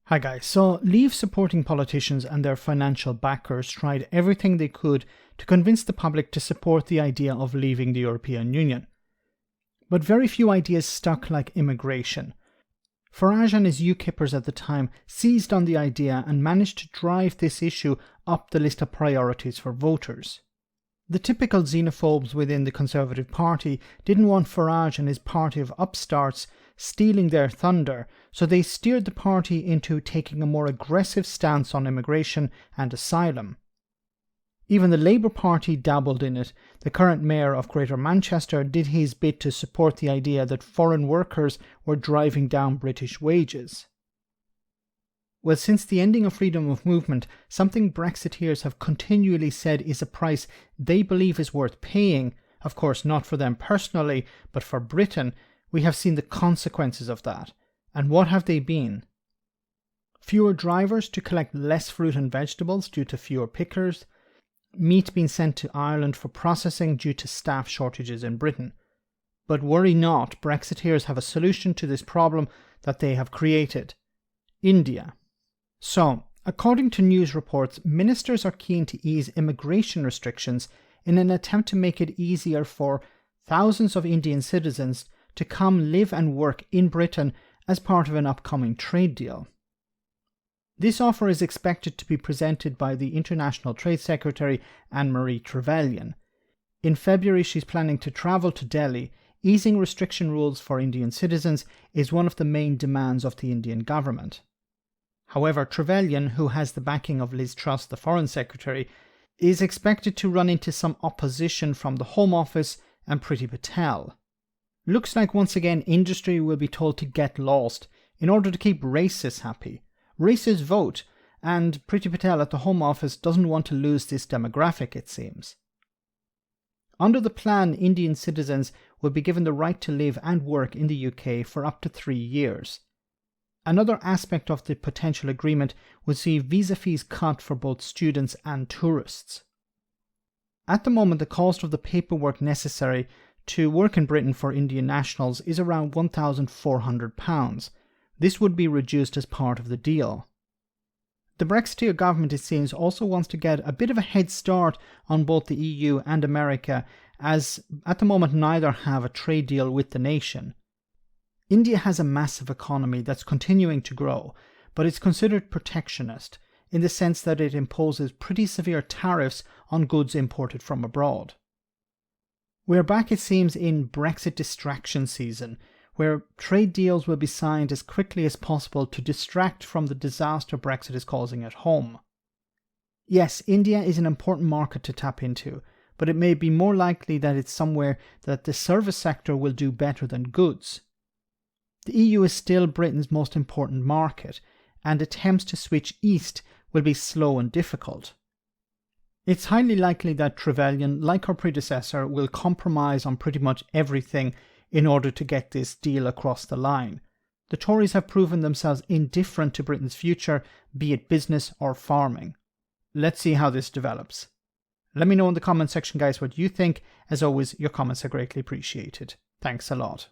Hi guys, so Leave supporting politicians and their financial backers tried everything they could to convince the public to support the idea of leaving the European Union. But very few ideas stuck, like immigration. Farage and his UKippers at the time seized on the idea and managed to drive this issue up the list of priorities for voters. The typical xenophobes within the Conservative Party didn't want Farage and his party of upstarts stealing their thunder, so they steered the party into taking a more aggressive stance on immigration and asylum. Even the Labour Party dabbled in it. The current mayor of Greater Manchester did his bit to support the idea that foreign workers were driving down British wages. Well, since the ending of freedom of movement, something Brexiteers have continually said is a price they believe is worth paying, of course not for them personally, but for Britain. We have seen the consequences of that. And what have they been? Fewer drivers to collect less fruit and vegetables due to fewer pickers, meat being sent to Ireland for processing due to staff shortages in Britain. But worry not, Brexiteers have a solution to this problem that they have created: India. So, according to news reports, ministers are keen to ease immigration restrictions in an attempt to make it easier for thousands of Indian citizens to come live and work in Britain as part of an upcoming trade deal. This offer is expected to be presented by the International Trade Secretary Anne-Marie Trevelyan. In February, she's planning to travel to Delhi. Easing restriction rules for Indian citizens is one of the main demands of the Indian government. However, Trevelyan, who has the backing of Liz Truss, the Foreign Secretary, is expected to run into some opposition from the Home Office and Priti Patel. Looks like once again industry will be told to get lost in order to keep racists happy. Racists vote, and Priti Patel at the Home Office doesn't want to lose this demographic, it seems. Under the plan, Indian citizens will be given the right to live and work in the UK for up to 3 years. Another aspect of the potential agreement would see visa fees cut for both students and tourists. At the moment, the cost of the paperwork necessary to work in Britain for Indian nationals is around £1,400. This would be reduced as part of the deal. The Brexiteer government, it seems, also wants to get a bit of a head start on both the EU and America, as at the moment neither have a trade deal with the nation. India has a massive economy that's continuing to grow, but it's considered protectionist in the sense that it imposes pretty severe tariffs on goods imported from abroad. We're back, it seems, in Brexit distraction season, where trade deals will be signed as quickly as possible to distract from the disaster Brexit is causing at home. Yes, India is an important market to tap into, but it may be more likely that it's somewhere that the service sector will do better than goods. The EU is still Britain's most important market, and attempts to switch east will be slow and difficult. It's highly likely that Trevelyan, like her predecessor, will compromise on pretty much everything in order to get this deal across the line. The Tories have proven themselves indifferent to Britain's future, be it business or farming. Let's see how this develops. Let me know in the comment section, guys, what you think. As always, your comments are greatly appreciated. Thanks a lot.